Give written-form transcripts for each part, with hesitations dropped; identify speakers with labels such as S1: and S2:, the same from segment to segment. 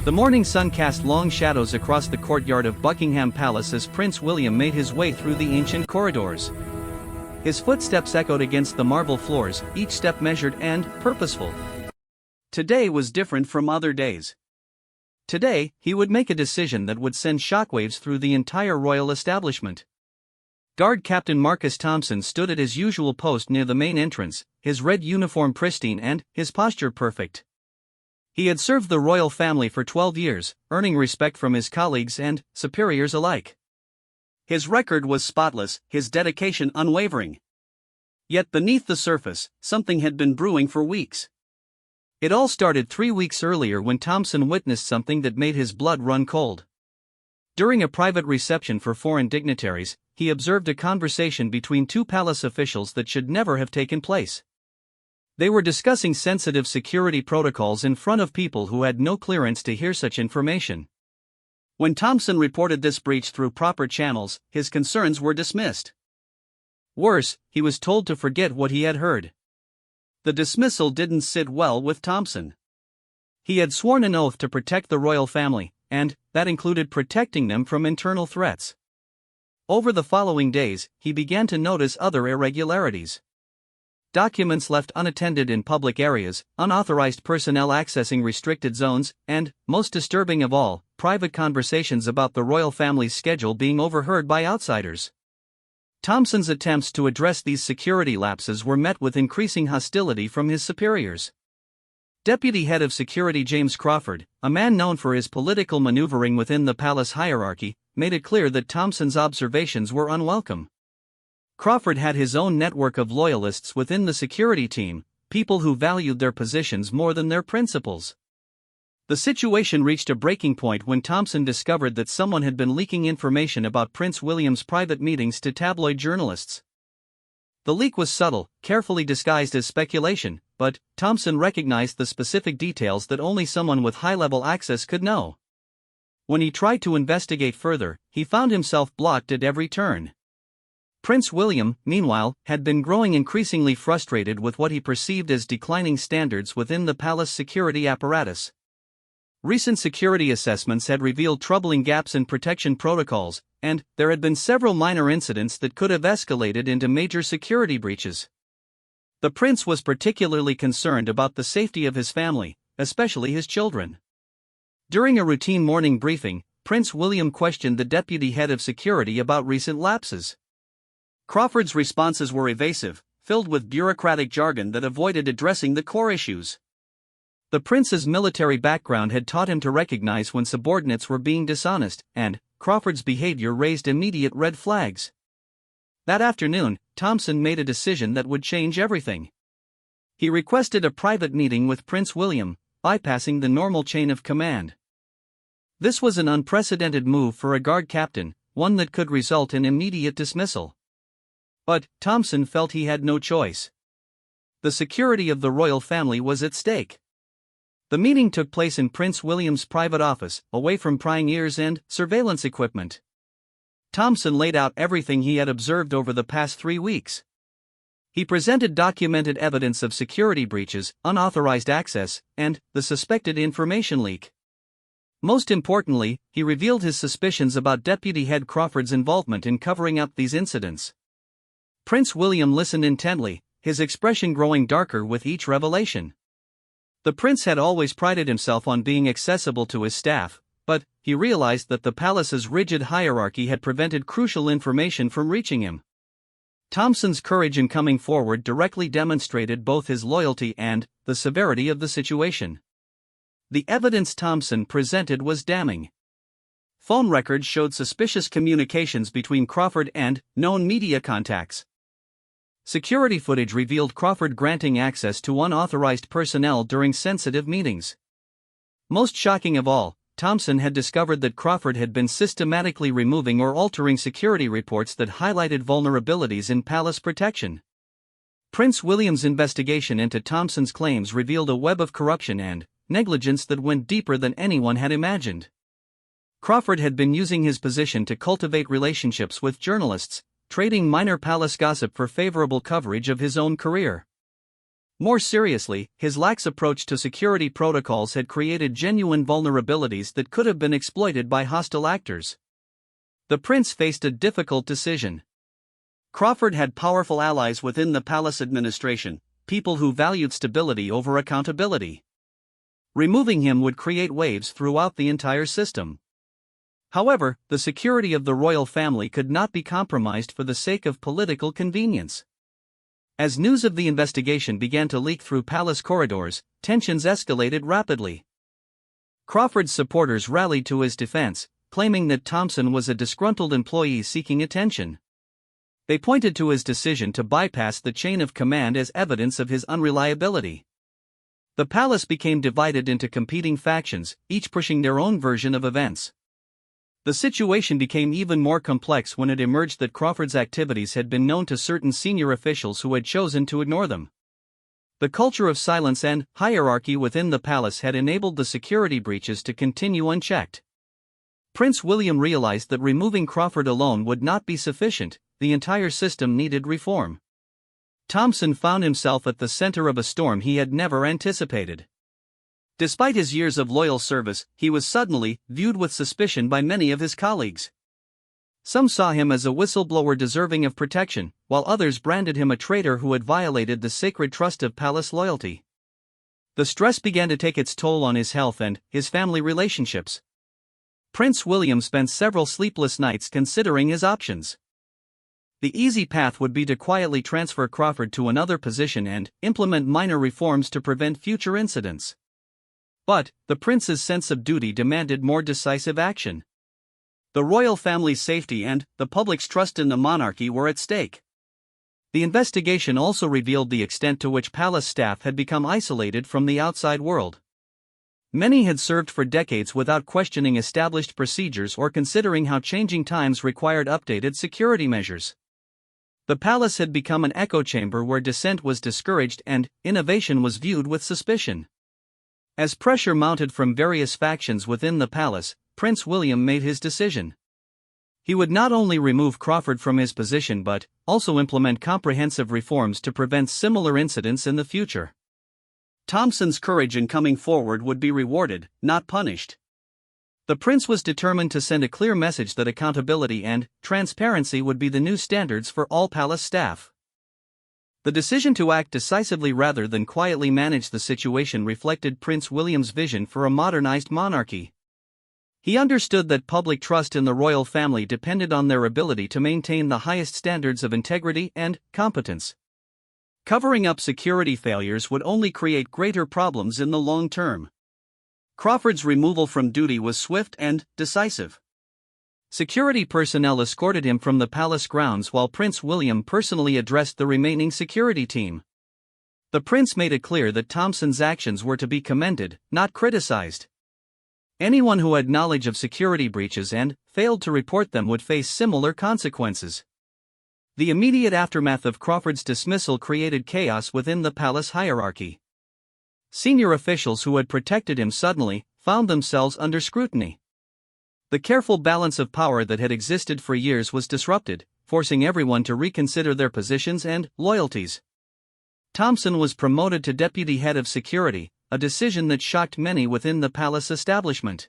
S1: The morning sun cast long shadows across the courtyard of Buckingham Palace as Prince William made his way through the ancient corridors. His footsteps echoed against the marble floors, each step measured and purposeful. Today was different from other days. Today, he would make a decision that would send shockwaves through the entire royal establishment. Guard Captain Marcus Thompson stood at his usual post near the main entrance, his red uniform pristine and his posture perfect. He had served the royal family for 12 years, earning respect from his colleagues and superiors alike. His record was spotless, his dedication unwavering. Yet beneath the surface, something had been brewing for weeks. It all started 3 weeks earlier when Thompson witnessed something that made his blood run cold. During a private reception for foreign dignitaries, he observed a conversation between two palace officials that should never have taken place. They were discussing sensitive security protocols in front of people who had no clearance to hear such information. When Thompson reported this breach through proper channels, his concerns were dismissed. Worse, he was told to forget what he had heard. The dismissal didn't sit well with Thompson. He had sworn an oath to protect the royal family, and that included protecting them from internal threats. Over the following days, he began to notice other irregularities. Documents left unattended in public areas, unauthorized personnel accessing restricted zones, and, most disturbing of all, private conversations about the royal family's schedule being overheard by outsiders. Thompson's attempts to address these security lapses were met with increasing hostility from his superiors. Deputy Head of Security James Crawford, a man known for his political maneuvering within the palace hierarchy, made it clear that Thompson's observations were unwelcome. Crawford had his own network of loyalists within the security team, people who valued their positions more than their principles. The situation reached a breaking point when Thompson discovered that someone had been leaking information about Prince William's private meetings to tabloid journalists. The leak was subtle, carefully disguised as speculation, but Thompson recognized the specific details that only someone with high-level access could know. When he tried to investigate further, he found himself blocked at every turn. Prince William, meanwhile, had been growing increasingly frustrated with what he perceived as declining standards within the palace security apparatus. Recent security assessments had revealed troubling gaps in protection protocols, and there had been several minor incidents that could have escalated into major security breaches. The prince was particularly concerned about the safety of his family, especially his children. During a routine morning briefing, Prince William questioned the deputy head of security about recent lapses. Crawford's responses were evasive, filled with bureaucratic jargon that avoided addressing the core issues. The prince's military background had taught him to recognize when subordinates were being dishonest, and Crawford's behavior raised immediate red flags. That afternoon, Thompson made a decision that would change everything. He requested a private meeting with Prince William, bypassing the normal chain of command. This was an unprecedented move for a guard captain, one that could result in immediate dismissal. But Thompson felt he had no choice. The security of the royal family was at stake. The meeting took place in Prince William's private office, away from prying ears and surveillance equipment. Thompson laid out everything he had observed over the past 3 weeks. He presented documented evidence of security breaches, unauthorized access, and the suspected information leak. Most importantly, he revealed his suspicions about Deputy Head Crawford's involvement in covering up these incidents. Prince William listened intently, his expression growing darker with each revelation. The prince had always prided himself on being accessible to his staff, but he realized that the palace's rigid hierarchy had prevented crucial information from reaching him. Thompson's courage in coming forward directly demonstrated both his loyalty and the severity of the situation. The evidence Thompson presented was damning. Phone records showed suspicious communications between Crawford and known media contacts. Security footage revealed Crawford granting access to unauthorized personnel during sensitive meetings. Most shocking of all, Thompson had discovered that Crawford had been systematically removing or altering security reports that highlighted vulnerabilities in palace protection. Prince William's investigation into Thompson's claims revealed a web of corruption and negligence that went deeper than anyone had imagined. Crawford had been using his position to cultivate relationships with journalists, trading minor palace gossip for favorable coverage of his own career. More seriously, his lax approach to security protocols had created genuine vulnerabilities that could have been exploited by hostile actors. The prince faced a difficult decision. Crawford had powerful allies within the palace administration, people who valued stability over accountability. Removing him would create waves throughout the entire system. However, the security of the royal family could not be compromised for the sake of political convenience. As news of the investigation began to leak through palace corridors, tensions escalated rapidly. Crawford's supporters rallied to his defense, claiming that Thompson was a disgruntled employee seeking attention. They pointed to his decision to bypass the chain of command as evidence of his unreliability. The palace became divided into competing factions, each pushing their own version of events. The situation became even more complex when it emerged that Crawford's activities had been known to certain senior officials who had chosen to ignore them. The culture of silence and hierarchy within the palace had enabled the security breaches to continue unchecked. Prince William realized that removing Crawford alone would not be sufficient, the entire system needed reform. Thompson found himself at the center of a storm he had never anticipated. Despite his years of loyal service, he was suddenly viewed with suspicion by many of his colleagues. Some saw him as a whistleblower deserving of protection, while others branded him a traitor who had violated the sacred trust of palace loyalty. The stress began to take its toll on his health and his family relationships. Prince William spent several sleepless nights considering his options. The easy path would be to quietly transfer Crawford to another position and implement minor reforms to prevent future incidents. But the prince's sense of duty demanded more decisive action. The royal family's safety and the public's trust in the monarchy were at stake. The investigation also revealed the extent to which palace staff had become isolated from the outside world. Many had served for decades without questioning established procedures or considering how changing times required updated security measures. The palace had become an echo chamber where dissent was discouraged and innovation was viewed with suspicion. As pressure mounted from various factions within the palace, Prince William made his decision. He would not only remove Crawford from his position but also implement comprehensive reforms to prevent similar incidents in the future. Thompson's courage in coming forward would be rewarded, not punished. The prince was determined to send a clear message that accountability and transparency would be the new standards for all palace staff. The decision to act decisively rather than quietly manage the situation reflected Prince William's vision for a modernized monarchy. He understood that public trust in the royal family depended on their ability to maintain the highest standards of integrity and competence. Covering up security failures would only create greater problems in the long term. Crawford's removal from duty was swift and decisive. Security personnel escorted him from the palace grounds while Prince William personally addressed the remaining security team. The prince made it clear that Thompson's actions were to be commended, not criticized. Anyone who had knowledge of security breaches and failed to report them would face similar consequences. The immediate aftermath of Crawford's dismissal created chaos within the palace hierarchy. Senior officials who had protected him suddenly found themselves under scrutiny. The careful balance of power that had existed for years was disrupted, forcing everyone to reconsider their positions and loyalties. Thompson was promoted to deputy head of security, a decision that shocked many within the palace establishment.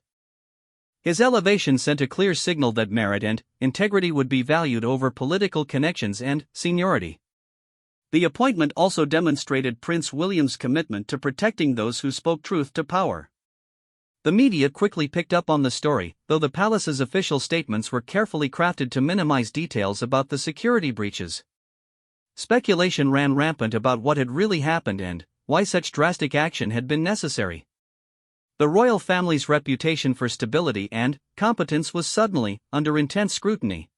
S1: His elevation sent a clear signal that merit and integrity would be valued over political connections and seniority. The appointment also demonstrated Prince William's commitment to protecting those who spoke truth to power. The media quickly picked up on the story, though the palace's official statements were carefully crafted to minimize details about the security breaches. Speculation ran rampant about what had really happened and why such drastic action had been necessary. The royal family's reputation for stability and competence was suddenly under intense scrutiny.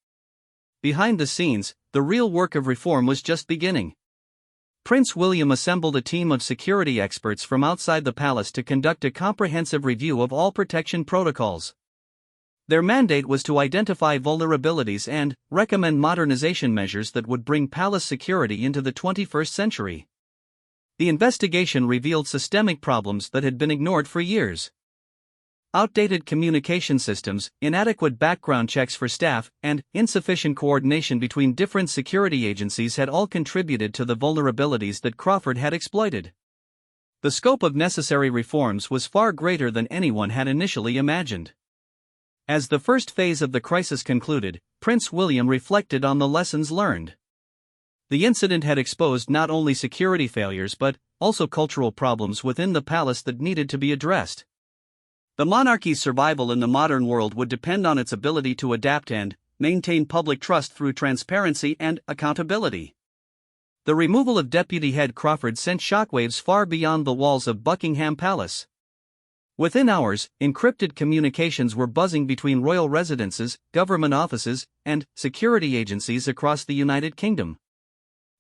S1: Behind the scenes, the real work of reform was just beginning. Prince William assembled a team of security experts from outside the palace to conduct a comprehensive review of all protection protocols. Their mandate was to identify vulnerabilities and recommend modernization measures that would bring palace security into the 21st century. The investigation revealed systemic problems that had been ignored for years. Outdated communication systems, inadequate background checks for staff, and insufficient coordination between different security agencies had all contributed to the vulnerabilities that Crawford had exploited. The scope of necessary reforms was far greater than anyone had initially imagined. As the first phase of the crisis concluded, Prince William reflected on the lessons learned. The incident had exposed not only security failures but also cultural problems within the palace that needed to be addressed. The monarchy's survival in the modern world would depend on its ability to adapt and maintain public trust through transparency and accountability. The removal of Deputy Head Crawford sent shockwaves far beyond the walls of Buckingham Palace. Within hours, encrypted communications were buzzing between royal residences, government offices, and security agencies across the United Kingdom.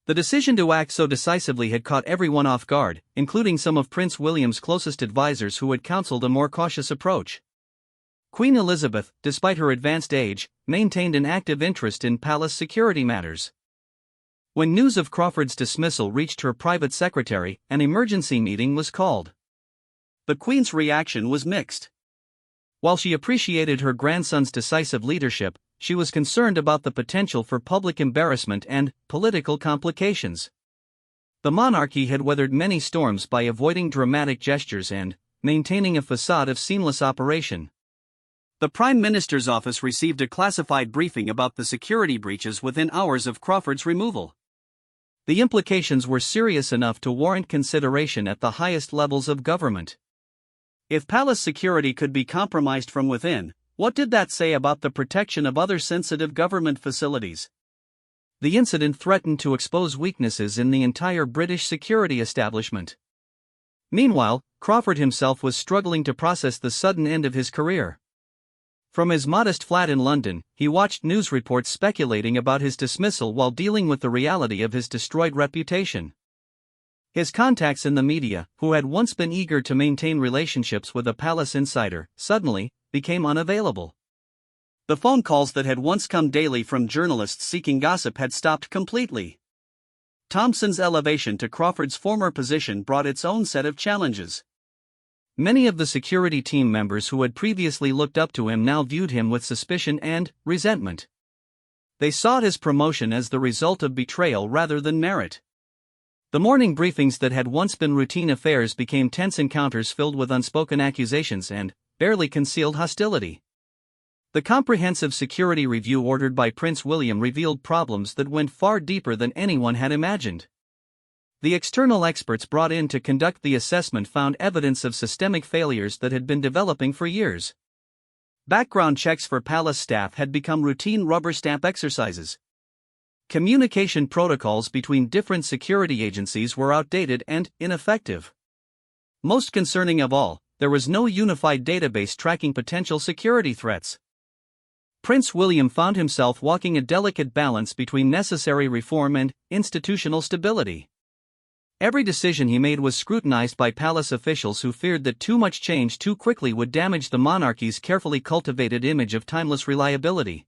S1: The decision to act so decisively had caught everyone off guard, including some of Prince William's closest advisors who had counseled a more cautious approach. Queen Elizabeth, despite her advanced age, maintained an active interest in palace security matters. When news of Crawford's dismissal reached her private secretary, an emergency meeting was called. The Queen's reaction was mixed. While she appreciated her grandson's decisive leadership, she was concerned about the potential for public embarrassment and political complications. The monarchy had weathered many storms by avoiding dramatic gestures and maintaining a facade of seamless operation. The Prime Minister's office received a classified briefing about the security breaches within hours of Crawford's removal. The implications were serious enough to warrant consideration at the highest levels of government. If palace security could be compromised from within, what did that say about the protection of other sensitive government facilities? The incident threatened to expose weaknesses in the entire British security establishment. Meanwhile, Crawford himself was struggling to process the sudden end of his career. From his modest flat in London, he watched news reports speculating about his dismissal while dealing with the reality of his destroyed reputation. His contacts in the media, who had once been eager to maintain relationships with a palace insider, suddenly became unavailable. The phone calls that had once come daily from journalists seeking gossip had stopped completely. Thompson's elevation to Crawford's former position brought its own set of challenges. Many of the security team members who had previously looked up to him now viewed him with suspicion and resentment. They saw his promotion as the result of betrayal rather than merit. The morning briefings that had once been routine affairs became tense encounters filled with unspoken accusations and barely concealed hostility. The comprehensive security review ordered by Prince William revealed problems that went far deeper than anyone had imagined. The external experts brought in to conduct the assessment found evidence of systemic failures that had been developing for years. Background checks for palace staff had become routine rubber stamp exercises. Communication protocols between different security agencies were outdated and ineffective. Most concerning of all, there was no unified database tracking potential security threats. Prince William found himself walking a delicate balance between necessary reform and institutional stability. Every decision he made was scrutinized by palace officials who feared that too much change too quickly would damage the monarchy's carefully cultivated image of timeless reliability.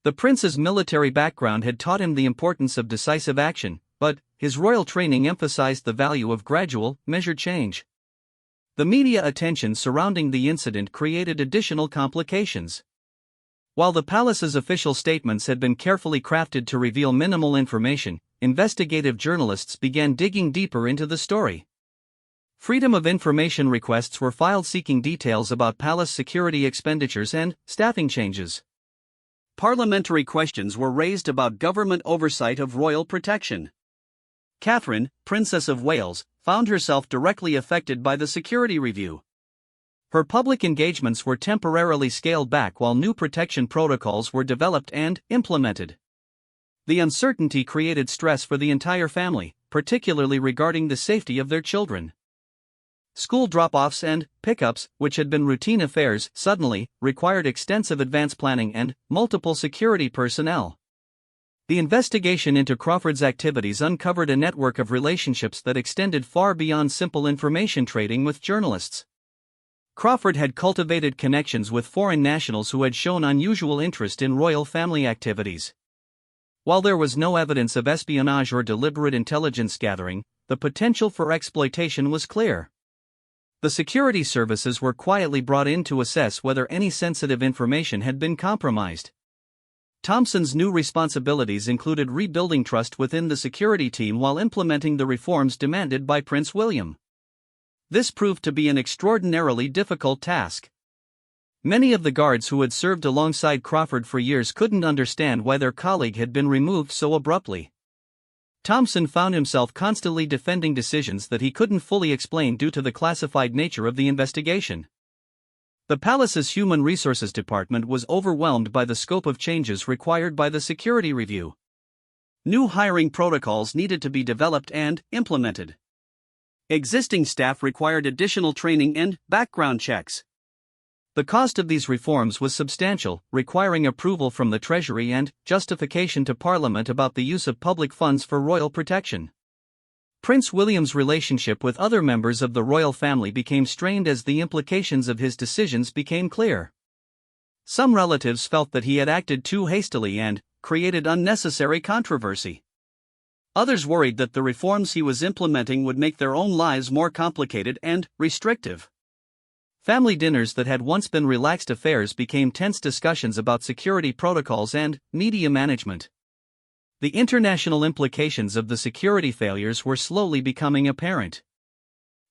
S1: The prince's military background had taught him the importance of decisive action, but his royal training emphasized the value of gradual, measured change. The media attention surrounding the incident created additional complications. While the palace's official statements had been carefully crafted to reveal minimal information, investigative journalists began digging deeper into the story. Freedom of information requests were filed seeking details about palace security expenditures and staffing changes. Parliamentary questions were raised about government oversight of royal protection. Catherine, Princess of Wales, found herself directly affected by the security review. Her public engagements were temporarily scaled back while new protection protocols were developed and implemented. The uncertainty created stress for the entire family, particularly regarding the safety of their children. School drop-offs and pickups, which had been routine affairs, suddenly required extensive advance planning and multiple security personnel. The investigation into Crawford's activities uncovered a network of relationships that extended far beyond simple information trading with journalists. Crawford had cultivated connections with foreign nationals who had shown unusual interest in royal family activities. While there was no evidence of espionage or deliberate intelligence gathering, the potential for exploitation was clear. The security services were quietly brought in to assess whether any sensitive information had been compromised. Thompson's new responsibilities included rebuilding trust within the security team while implementing the reforms demanded by Prince William. This proved to be an extraordinarily difficult task. Many of the guards who had served alongside Crawford for years couldn't understand why their colleague had been removed so abruptly. Thompson found himself constantly defending decisions that he couldn't fully explain due to the classified nature of the investigation. The palace's Human Resources Department was overwhelmed by the scope of changes required by the security review. New hiring protocols needed to be developed and implemented. Existing staff required additional training and background checks. The cost of these reforms was substantial, requiring approval from the Treasury and justification to Parliament about the use of public funds for royal protection. Prince William's relationship with other members of the royal family became strained as the implications of his decisions became clear. Some relatives felt that he had acted too hastily and created unnecessary controversy. Others worried that the reforms he was implementing would make their own lives more complicated and restrictive. Family dinners that had once been relaxed affairs became tense discussions about security protocols and media management. The international implications of the security failures were slowly becoming apparent.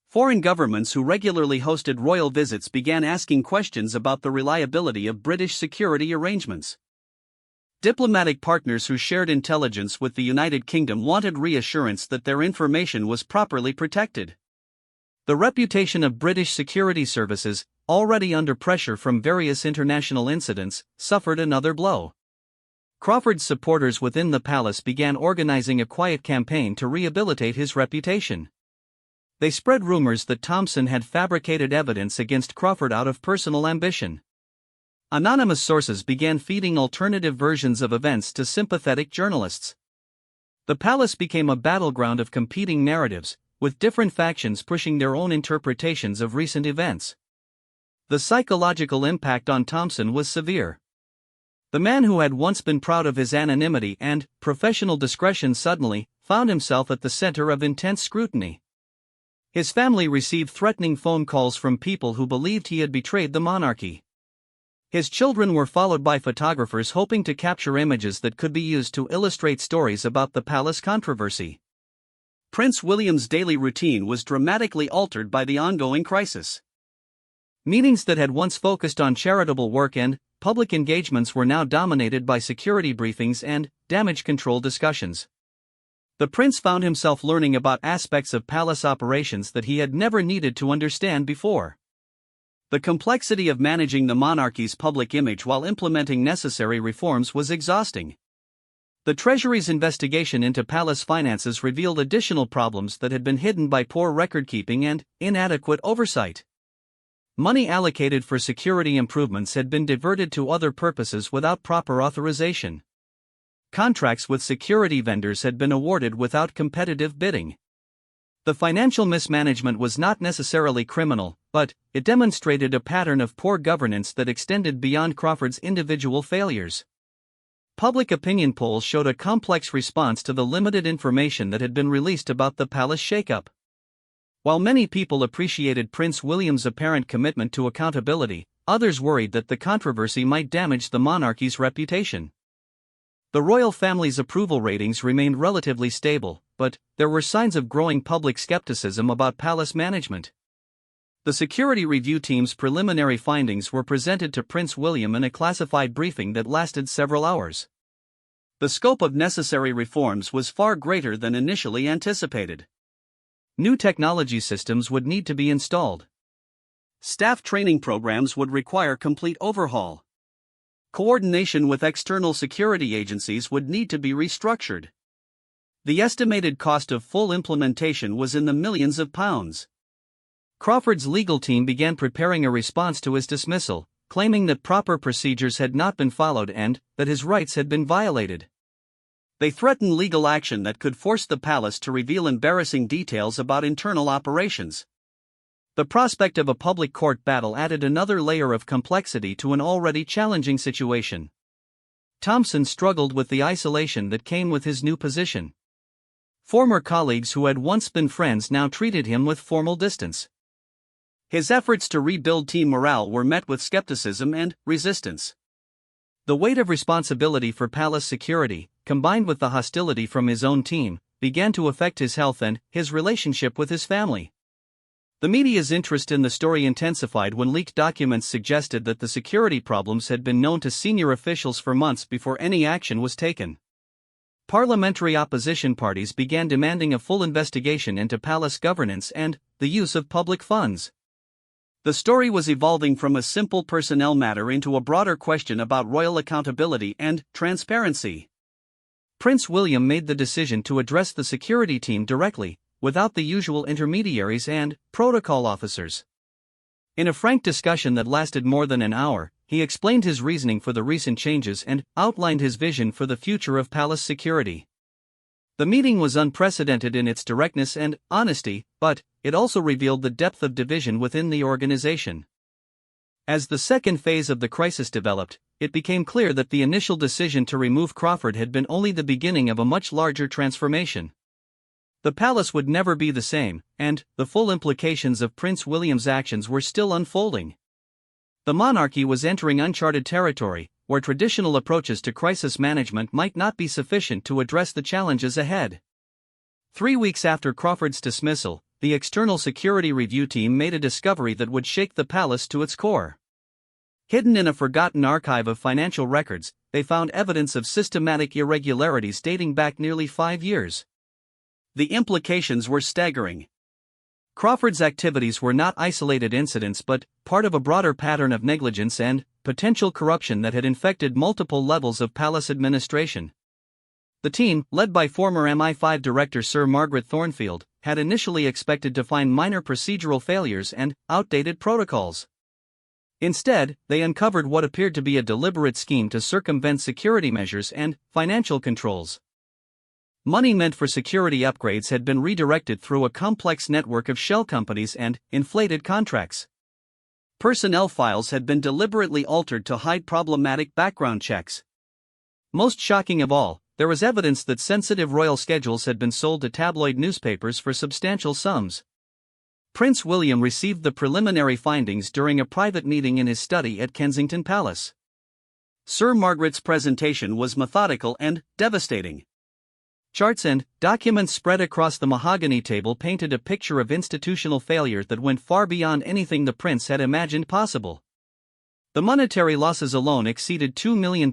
S1: Foreign governments who regularly hosted royal visits began asking questions about the reliability of British security arrangements. Diplomatic partners who shared intelligence with the United Kingdom wanted reassurance that their information was properly protected. The reputation of British security services, already under pressure from various international incidents, suffered another blow. Crawford's supporters within the palace began organizing a quiet campaign to rehabilitate his reputation. They spread rumors that Thompson had fabricated evidence against Crawford out of personal ambition. Anonymous sources began feeding alternative versions of events to sympathetic journalists. The palace became a battleground of competing narratives, with different factions pushing their own interpretations of recent events. The psychological impact on Thompson was severe. The man who had once been proud of his anonymity and professional discretion suddenly found himself at the center of intense scrutiny. His family received threatening phone calls from people who believed he had betrayed the monarchy. His children were followed by photographers hoping to capture images that could be used to illustrate stories about the palace controversy. Prince William's daily routine was dramatically altered by the ongoing crisis. Meetings that had once focused on charitable work and public engagements were now dominated by security briefings and damage control discussions. The prince found himself learning about aspects of palace operations that he had never needed to understand before. The complexity of managing the monarchy's public image while implementing necessary reforms was exhausting. The Treasury's investigation into palace finances revealed additional problems that had been hidden by poor record-keeping and inadequate oversight. Money allocated for security improvements had been diverted to other purposes without proper authorization. Contracts with security vendors had been awarded without competitive bidding. The financial mismanagement was not necessarily criminal, but it demonstrated a pattern of poor governance that extended beyond Crawford's individual failures. Public opinion polls showed a complex response to the limited information that had been released about the palace shakeup. While many people appreciated Prince William's apparent commitment to accountability, others worried that the controversy might damage the monarchy's reputation. The royal family's approval ratings remained relatively stable, but there were signs of growing public skepticism about palace management. The security review team's preliminary findings were presented to Prince William in a classified briefing that lasted several hours. The scope of necessary reforms was far greater than initially anticipated. New technology systems would need to be installed. Staff training programs would require complete overhaul. Coordination with external security agencies would need to be restructured. The estimated cost of full implementation was in the millions of pounds. Crawford's legal team began preparing a response to his dismissal, claiming that proper procedures had not been followed and that his rights had been violated. They threatened legal action that could force the palace to reveal embarrassing details about internal operations. The prospect of a public court battle added another layer of complexity to an already challenging situation. Thompson struggled with the isolation that came with his new position. Former colleagues who had once been friends now treated him with formal distance. His efforts to rebuild team morale were met with skepticism and resistance. The weight of responsibility for palace security, combined with the hostility from his own team, began to affect his health and his relationship with his family. The media's interest in the story intensified when leaked documents suggested that the security problems had been known to senior officials for months before any action was taken. Parliamentary opposition parties began demanding a full investigation into palace governance and the use of public funds. The story was evolving from a simple personnel matter into a broader question about royal accountability and transparency. Prince William made the decision to address the security team directly, without the usual intermediaries and protocol officers. In a frank discussion that lasted more than an hour, he explained his reasoning for the recent changes and outlined his vision for the future of palace security. The meeting was unprecedented in its directness and honesty, but it also revealed the depth of division within the organization. As the second phase of the crisis developed, it became clear that the initial decision to remove Crawford had been only the beginning of a much larger transformation. The palace would never be the same, and the full implications of Prince William's actions were still unfolding. The monarchy was entering uncharted territory, where traditional approaches to crisis management might not be sufficient to address the challenges ahead. 3 weeks after Crawford's dismissal, the External Security Review team made a discovery that would shake the palace to its core. Hidden in a forgotten archive of financial records, they found evidence of systematic irregularities dating back nearly 5 years. The implications were staggering. Crawford's activities were not isolated incidents but part of a broader pattern of negligence and potential corruption that had infected multiple levels of palace administration. The team, led by former MI5 director Sir Margaret Thornfield, had initially expected to find minor procedural failures and outdated protocols. Instead, they uncovered what appeared to be a deliberate scheme to circumvent security measures and financial controls. Money meant for security upgrades had been redirected through a complex network of shell companies and inflated contracts. Personnel files had been deliberately altered to hide problematic background checks. Most shocking of all, there was evidence that sensitive royal schedules had been sold to tabloid newspapers for substantial sums. Prince William received the preliminary findings during a private meeting in his study at Kensington Palace. Sir Margaret's presentation was methodical and devastating. Charts and documents spread across the mahogany table painted a picture of institutional failure that went far beyond anything the prince had imagined possible. The monetary losses alone exceeded £2 million,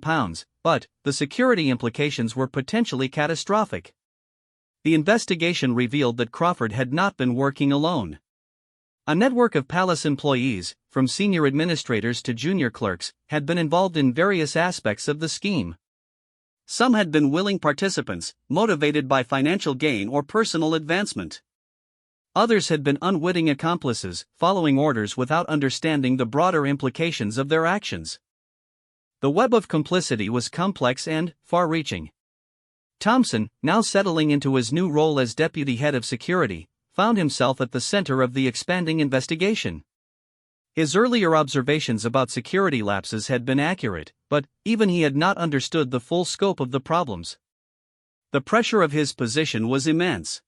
S1: but the security implications were potentially catastrophic. The investigation revealed that Crawford had not been working alone. A network of palace employees, from senior administrators to junior clerks, had been involved in various aspects of the scheme. Some had been willing participants, motivated by financial gain or personal advancement. Others had been unwitting accomplices, following orders without understanding the broader implications of their actions. The web of complicity was complex and far-reaching. Thompson, now settling into his new role as deputy head of security, found himself at the center of the expanding investigation. His earlier observations about security lapses had been accurate, but even he had not understood the full scope of the problems. The pressure of his position was immense.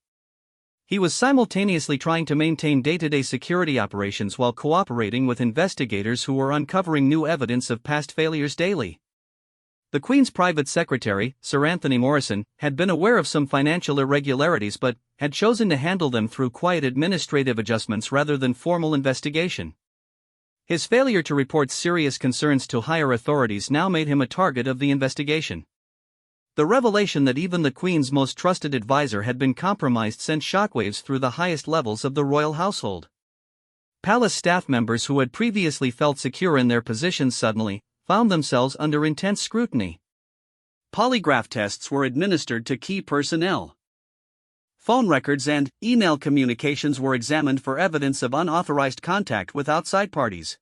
S1: He was simultaneously trying to maintain day-to-day security operations while cooperating with investigators who were uncovering new evidence of past failures daily. The Queen's private secretary, Sir Anthony Morrison, had been aware of some financial irregularities but had chosen to handle them through quiet administrative adjustments rather than formal investigation. His failure to report serious concerns to higher authorities now made him a target of the investigation. The revelation that even the Queen's most trusted advisor had been compromised sent shockwaves through the highest levels of the royal household. Palace staff members who had previously felt secure in their positions suddenly found themselves under intense scrutiny. Polygraph tests were administered to key personnel. Phone records and email communications were examined for evidence of unauthorized contact with outside parties.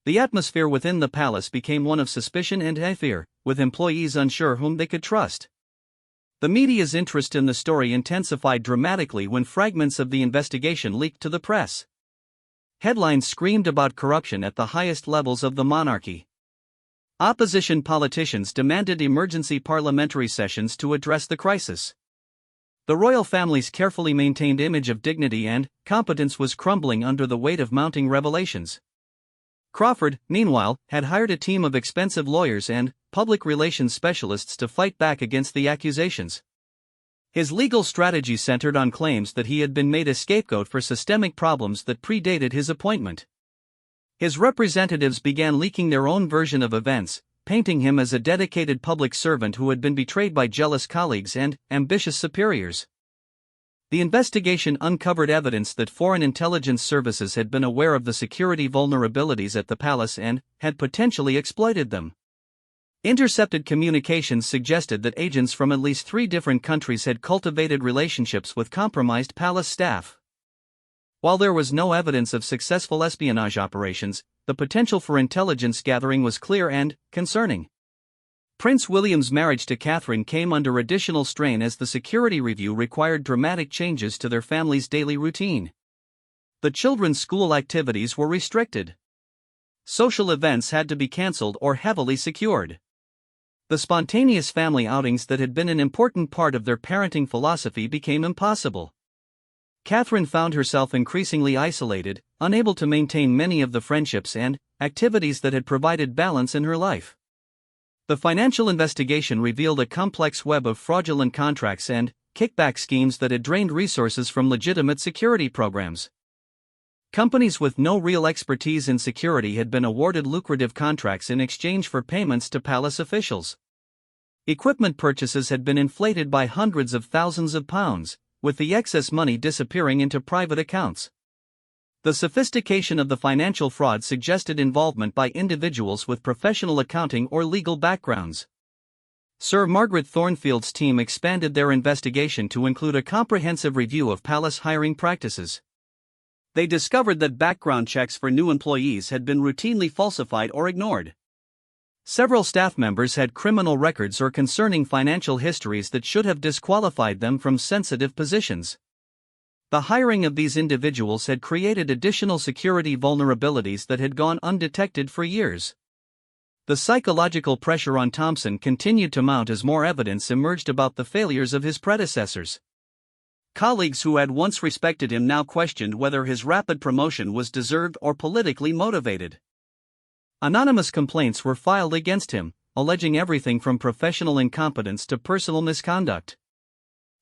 S1: The atmosphere within the palace became one of suspicion and fear, with employees unsure whom they could trust. The media's interest in the story intensified dramatically when fragments of the investigation leaked to the press. Headlines screamed about corruption at the highest levels of the monarchy. Opposition politicians demanded emergency parliamentary sessions to address the crisis. The royal family's carefully maintained image of dignity and competence was crumbling under the weight of mounting revelations. Crawford, meanwhile, had hired a team of expensive lawyers and public relations specialists to fight back against the accusations. His legal strategy centered on claims that he had been made a scapegoat for systemic problems that predated his appointment. His representatives began leaking their own version of events, painting him as a dedicated public servant who had been betrayed by jealous colleagues and ambitious superiors. The investigation uncovered evidence that foreign intelligence services had been aware of the security vulnerabilities at the palace and had potentially exploited them. Intercepted communications suggested that agents from at least 3 different countries had cultivated relationships with compromised palace staff. While there was no evidence of successful espionage operations, the potential for intelligence gathering was clear and concerning. Prince William's marriage to Catherine came under additional strain as the security review required dramatic changes to their family's daily routine. The children's school activities were restricted. Social events had to be cancelled or heavily secured. The spontaneous family outings that had been an important part of their parenting philosophy became impossible. Catherine found herself increasingly isolated, unable to maintain many of the friendships and activities that had provided balance in her life. The financial investigation revealed a complex web of fraudulent contracts and kickback schemes that had drained resources from legitimate security programs. Companies with no real expertise in security had been awarded lucrative contracts in exchange for payments to palace officials. Equipment purchases had been inflated by hundreds of thousands of pounds, with the excess money disappearing into private accounts. The sophistication of the financial fraud suggested involvement by individuals with professional accounting or legal backgrounds. Sir Margaret Thornfield's team expanded their investigation to include a comprehensive review of palace hiring practices. They discovered that background checks for new employees had been routinely falsified or ignored. Several staff members had criminal records or concerning financial histories that should have disqualified them from sensitive positions. The hiring of these individuals had created additional security vulnerabilities that had gone undetected for years. The psychological pressure on Thompson continued to mount as more evidence emerged about the failures of his predecessors. Colleagues who had once respected him now questioned whether his rapid promotion was deserved or politically motivated. Anonymous complaints were filed against him, alleging everything from professional incompetence to personal misconduct.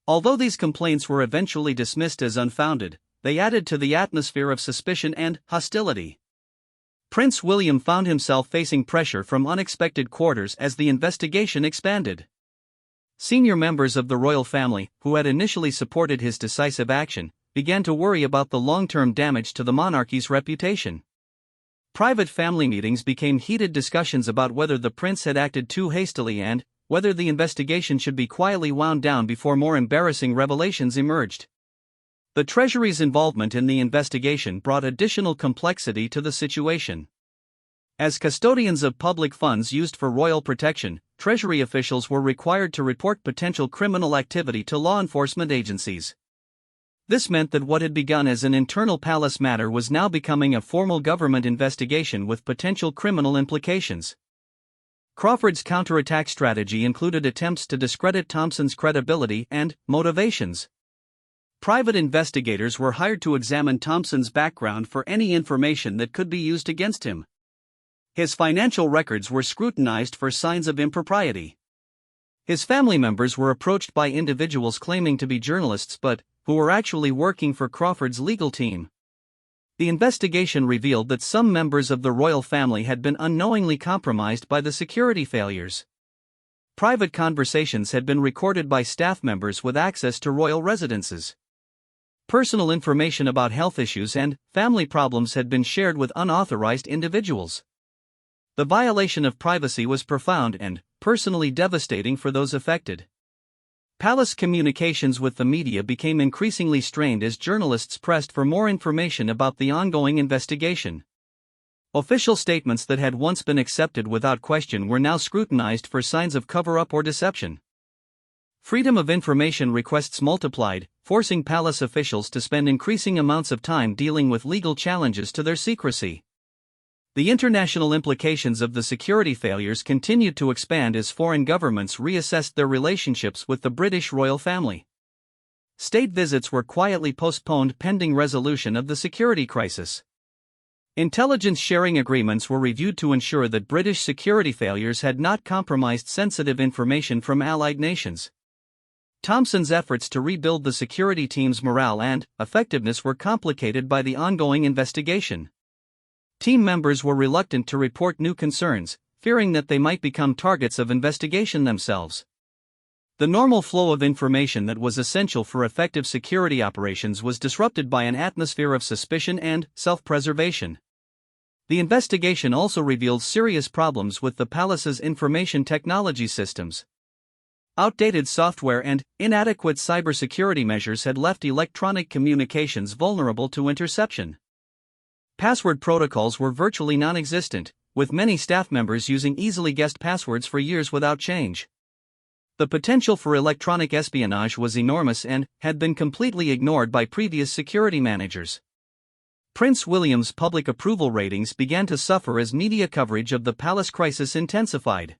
S1: Although these complaints were eventually dismissed as unfounded, they added to the atmosphere of suspicion and hostility. Prince William found himself facing pressure from unexpected quarters as the investigation expanded. Senior members of the royal family, who had initially supported his decisive action, began to worry about the long-term damage to the monarchy's reputation. Private family meetings became heated discussions about whether the prince had acted too hastily and whether the investigation should be quietly wound down before more embarrassing revelations emerged. The Treasury's involvement in the investigation brought additional complexity to the situation. As custodians of public funds used for royal protection, Treasury officials were required to report potential criminal activity to law enforcement agencies. This meant that what had begun as an internal palace matter was now becoming a formal government investigation with potential criminal implications. Crawford's counterattack strategy included attempts to discredit Thompson's credibility and motivations. Private investigators were hired to examine Thompson's background for any information that could be used against him. His financial records were scrutinized for signs of impropriety. His family members were approached by individuals claiming to be journalists but who were actually working for Crawford's legal team. The investigation revealed that some members of the royal family had been unknowingly compromised by the security failures. Private conversations had been recorded by staff members with access to royal residences. Personal information about health issues and family problems had been shared with unauthorized individuals. The violation of privacy was profound and personally devastating for those affected. Palace communications with the media became increasingly strained as journalists pressed for more information about the ongoing investigation. Official statements that had once been accepted without question were now scrutinized for signs of cover-up or deception. Freedom of information requests multiplied, forcing palace officials to spend increasing amounts of time dealing with legal challenges to their secrecy. The international implications of the security failures continued to expand as foreign governments reassessed their relationships with the British royal family. state visits were quietly postponed pending resolution of the security crisis. Intelligence sharing agreements were reviewed to ensure that British security failures had not compromised sensitive information from allied nations. Thomson's efforts to rebuild the security team's morale and effectiveness were complicated by the ongoing investigation. Team members were reluctant to report new concerns, fearing that they might become targets of investigation themselves. The normal flow of information that was essential for effective security operations was disrupted by an atmosphere of suspicion and self-preservation. The investigation also revealed serious problems with the palace's information technology systems. Outdated software and inadequate cybersecurity measures had left electronic communications vulnerable to interception. Password protocols were virtually non-existent, with many staff members using easily guessed passwords for years without change. The potential for electronic espionage was enormous and had been completely ignored by previous security managers. Prince William's public approval ratings began to suffer as media coverage of the palace crisis intensified.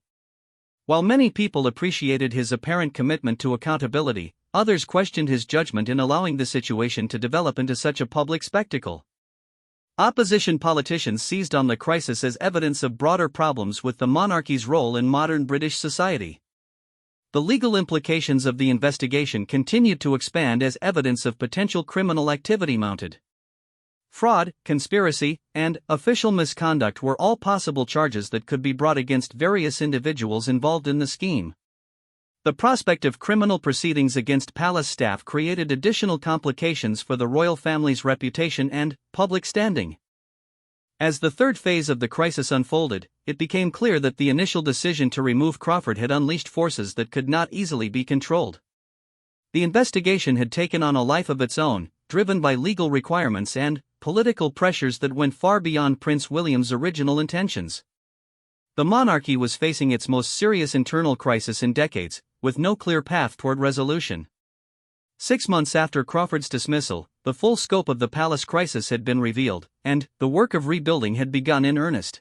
S1: While many people appreciated his apparent commitment to accountability, others questioned his judgment in allowing the situation to develop into such a public spectacle. Opposition politicians seized on the crisis as evidence of broader problems with the monarchy's role in modern British society. The legal implications of the investigation continued to expand as evidence of potential criminal activity mounted. Fraud, conspiracy, and official misconduct were all possible charges that could be brought against various individuals involved in the scheme. The prospect of criminal proceedings against palace staff created additional complications for the royal family's reputation and public standing. As the third phase of the crisis unfolded, it became clear that the initial decision to remove Crawford had unleashed forces that could not easily be controlled. The investigation had taken on a life of its own, driven by legal requirements and political pressures that went far beyond Prince William's original intentions. The monarchy was facing its most serious internal crisis in decades, with no clear path toward resolution. 6 months after Crawford's dismissal, the full scope of the palace crisis had been revealed, and the work of rebuilding had begun in earnest.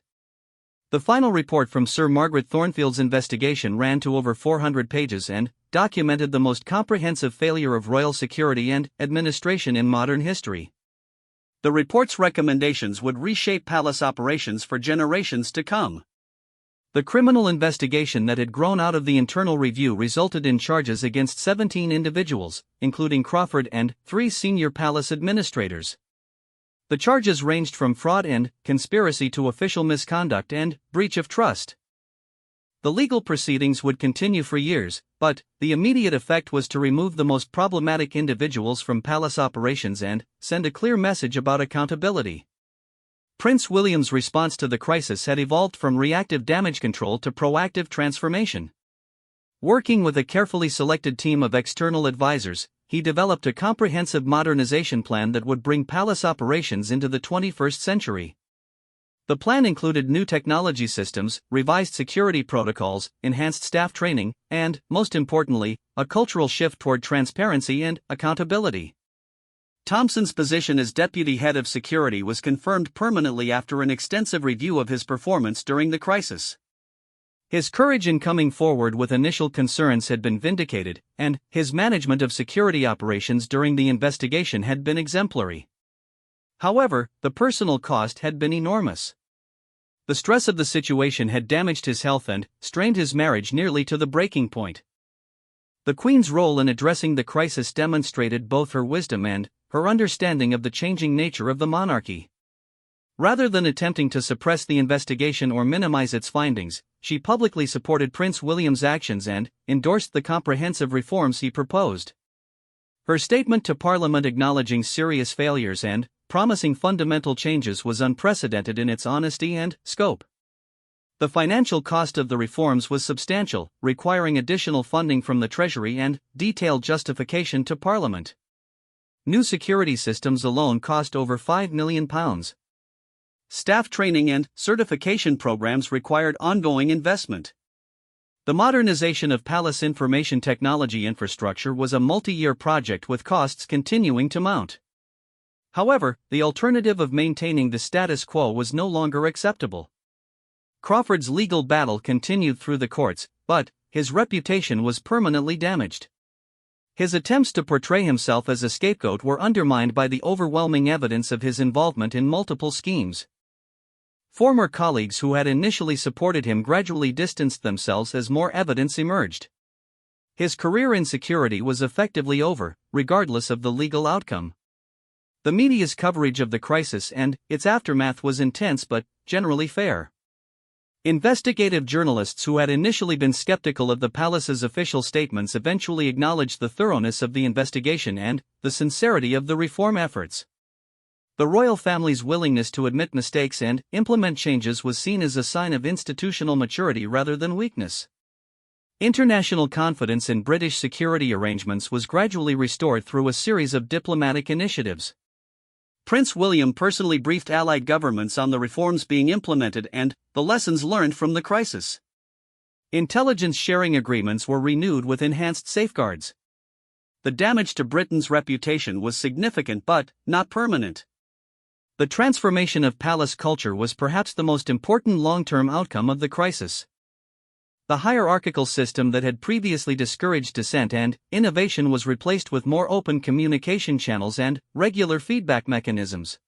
S1: The final report from Sir Margaret Thornfield's investigation ran to over 400 pages and documented the most comprehensive failure of royal security and administration in modern history. The report's recommendations would reshape palace operations for generations to come. The criminal investigation that had grown out of the internal review resulted in charges against 17 individuals, including Crawford and 3 senior palace administrators. The charges ranged from fraud and conspiracy to official misconduct and breach of trust. The legal proceedings would continue for years, but the immediate effect was to remove the most problematic individuals from palace operations and send a clear message about accountability. Prince William's response to the crisis had evolved from reactive damage control to proactive transformation. Working with a carefully selected team of external advisors, he developed a comprehensive modernization plan that would bring palace operations into the 21st century. The plan included new technology systems, revised security protocols, enhanced staff training, and, most importantly, a cultural shift toward transparency and accountability. Thomson's position as deputy head of security was confirmed permanently after an extensive review of his performance during the crisis. His courage in coming forward with initial concerns had been vindicated, and his management of security operations during the investigation had been exemplary. However, the personal cost had been enormous. The stress of the situation had damaged his health and strained his marriage nearly to the breaking point. The Queen's role in addressing the crisis demonstrated both her wisdom and her understanding of the changing nature of the monarchy. Rather than attempting to suppress the investigation or minimize its findings, she publicly supported Prince William's actions and endorsed the comprehensive reforms he proposed. Her statement to Parliament acknowledging serious failures and promising fundamental changes was unprecedented in its honesty and scope. The financial cost of the reforms was substantial, requiring additional funding from the Treasury and detailed justification to Parliament. New security systems alone cost over £5 million. Staff training and certification programs required ongoing investment. The modernization of palace information technology infrastructure was a multi-year project with costs continuing to mount. However, the alternative of maintaining the status quo was no longer acceptable. Crawford's legal battle continued through the courts, but his reputation was permanently damaged. His attempts to portray himself as a scapegoat were undermined by the overwhelming evidence of his involvement in multiple schemes. Former colleagues who had initially supported him gradually distanced themselves as more evidence emerged. His career in security was effectively over, regardless of the legal outcome. The media's coverage of the crisis and its aftermath was intense but generally fair. Investigative journalists who had initially been skeptical of the palace's official statements eventually acknowledged the thoroughness of the investigation and the sincerity of the reform efforts. The royal family's willingness to admit mistakes and implement changes was seen as a sign of institutional maturity rather than weakness. International confidence in British security arrangements was gradually restored through a series of diplomatic initiatives. Prince William personally briefed Allied governments on the reforms being implemented and the lessons learned from the crisis. Intelligence sharing agreements were renewed with enhanced safeguards. The damage to Britain's reputation was significant but not permanent. The transformation of palace culture was perhaps the most important long-term outcome of the crisis. The hierarchical system that had previously discouraged dissent and innovation was replaced with more open communication channels and regular feedback mechanisms.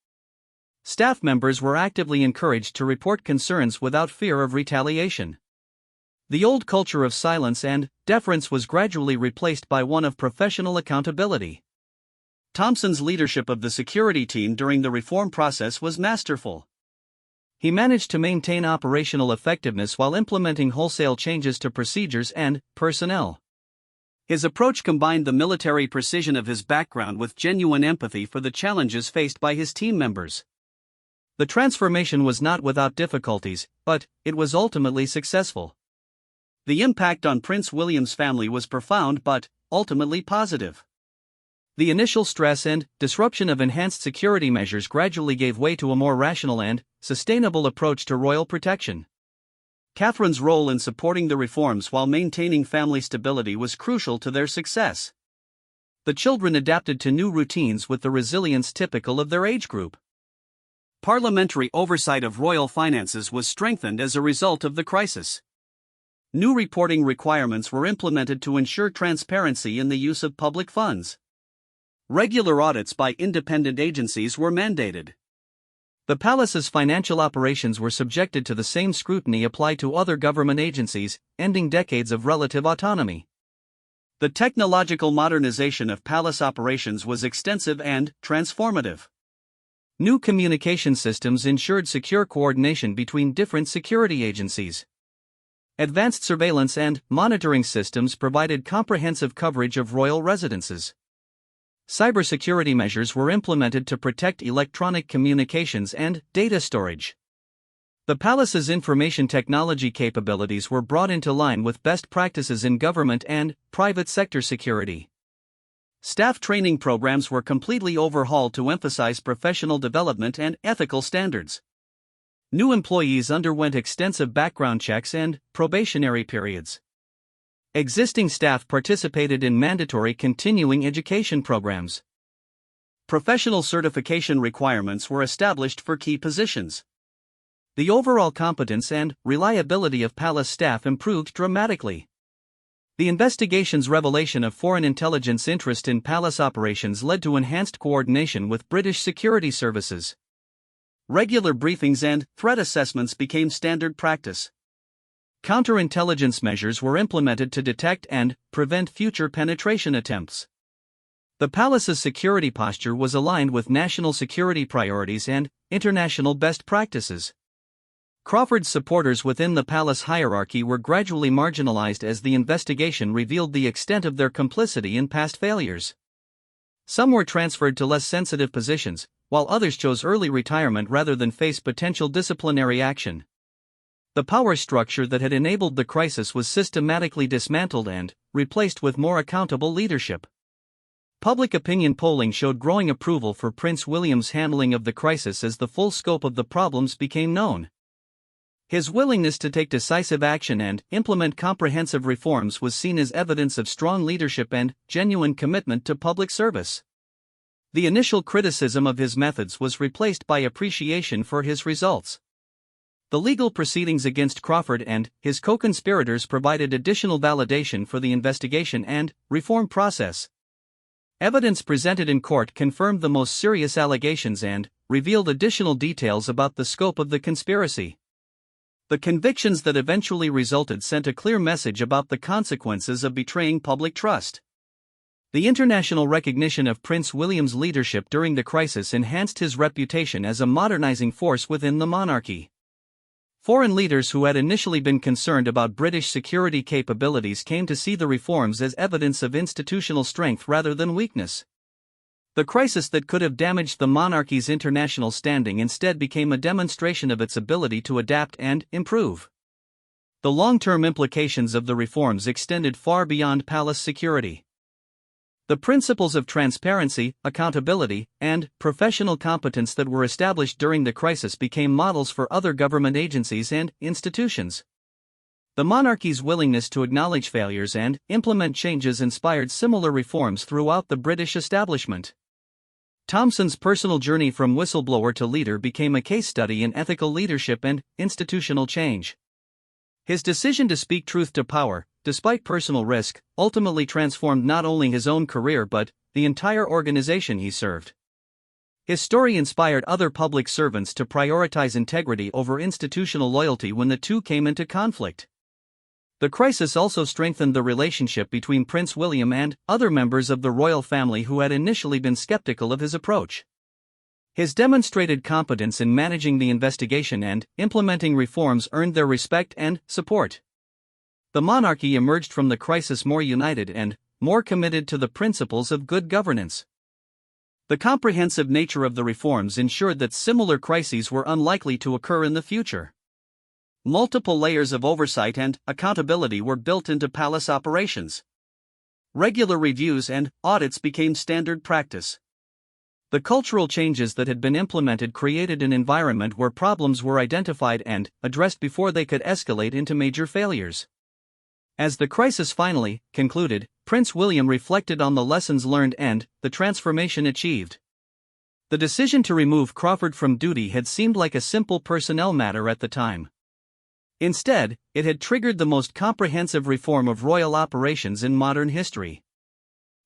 S1: Staff members were actively encouraged to report concerns without fear of retaliation. The old culture of silence and deference was gradually replaced by one of professional accountability. Thompson's leadership of the security team during the reform process was masterful. He managed to maintain operational effectiveness while implementing wholesale changes to procedures and personnel. His approach combined the military precision of his background with genuine empathy for the challenges faced by his team members. The transformation was not without difficulties, but it was ultimately successful. The impact on Prince William's family was profound but ultimately positive. The initial stress and disruption of enhanced security measures gradually gave way to a more rational and sustainable approach to royal protection. Catherine's role in supporting the reforms while maintaining family stability was crucial to their success. The children adapted to new routines with the resilience typical of their age group. Parliamentary oversight of royal finances was strengthened as a result of the crisis. New reporting requirements were implemented to ensure transparency in the use of public funds. Regular audits by independent agencies were mandated. The palace's financial operations were subjected to the same scrutiny applied to other government agencies, ending decades of relative autonomy. The technological modernization of palace operations was extensive and transformative. New communication systems ensured secure coordination between different security agencies. Advanced surveillance and monitoring systems provided comprehensive coverage of royal residences. Cybersecurity measures were implemented to protect electronic communications and data storage. The palace's information technology capabilities were brought into line with best practices in government and private sector security. Staff training programs were completely overhauled to emphasize professional development and ethical standards. New employees underwent extensive background checks and probationary periods. Existing staff participated in mandatory continuing education programs. Professional certification requirements were established for key positions. The overall competence and reliability of palace staff improved dramatically. The investigation's revelation of foreign intelligence interest in palace operations led to enhanced coordination with British security services. Regular briefings and threat assessments became standard practice. Counterintelligence measures were implemented to detect and prevent future penetration attempts. The palace's security posture was aligned with national security priorities and international best practices. Crawford's supporters within the palace hierarchy were gradually marginalized as the investigation revealed the extent of their complicity in past failures. Some were transferred to less sensitive positions, while others chose early retirement rather than face potential disciplinary action. The power structure that had enabled the crisis was systematically dismantled and replaced with more accountable leadership. Public opinion polling showed growing approval for Prince William's handling of the crisis as the full scope of the problems became known. His willingness to take decisive action and implement comprehensive reforms was seen as evidence of strong leadership and genuine commitment to public service. The initial criticism of his methods was replaced by appreciation for his results. The legal proceedings against Crawford and his co-conspirators provided additional validation for the investigation and reform process. Evidence presented in court confirmed the most serious allegations and revealed additional details about the scope of the conspiracy. The convictions that eventually resulted sent a clear message about the consequences of betraying public trust. The international recognition of Prince William's leadership during the crisis enhanced his reputation as a modernizing force within the monarchy. Foreign leaders who had initially been concerned about British security capabilities came to see the reforms as evidence of institutional strength rather than weakness. The crisis that could have damaged the monarchy's international standing instead became a demonstration of its ability to adapt and improve. The long-term implications of the reforms extended far beyond palace security. The principles of transparency, accountability, and professional competence that were established during the crisis became models for other government agencies and institutions. The monarchy's willingness to acknowledge failures and implement changes inspired similar reforms throughout the British establishment. Thomson's personal journey from whistleblower to leader became a case study in ethical leadership and institutional change. His decision to speak truth to power, despite personal risk, ultimately transformed not only his own career but the entire organization he served. His story inspired other public servants to prioritize integrity over institutional loyalty when the two came into conflict. The crisis also strengthened the relationship between Prince William and other members of the royal family who had initially been skeptical of his approach. His demonstrated competence in managing the investigation and implementing reforms earned their respect and support. The monarchy emerged from the crisis more united and more committed to the principles of good governance. The comprehensive nature of the reforms ensured that similar crises were unlikely to occur in the future. Multiple layers of oversight and accountability were built into palace operations. Regular reviews and audits became standard practice. The cultural changes that had been implemented created an environment where problems were identified and addressed before they could escalate into major failures. As the crisis finally concluded, Prince William reflected on the lessons learned and the transformation achieved. The decision to remove Crawford from duty had seemed like a simple personnel matter at the time. Instead, it had triggered the most comprehensive reform of royal operations in modern history.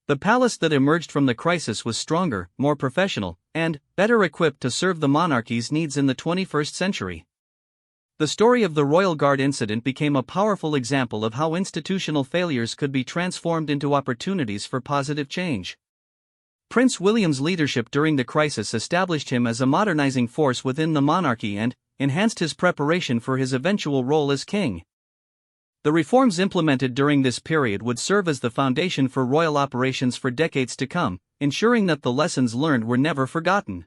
S1: The palace that emerged from the crisis was stronger, more professional, and better equipped to serve the monarchy's needs in the 21st century. The story of the Royal Guard incident became a powerful example of how institutional failures could be transformed into opportunities for positive change. Prince William's leadership during the crisis established him as a modernizing force within the monarchy and enhanced his preparation for his eventual role as king. The reforms implemented during this period would serve as the foundation for royal operations for decades to come, ensuring that the lessons learned were never forgotten.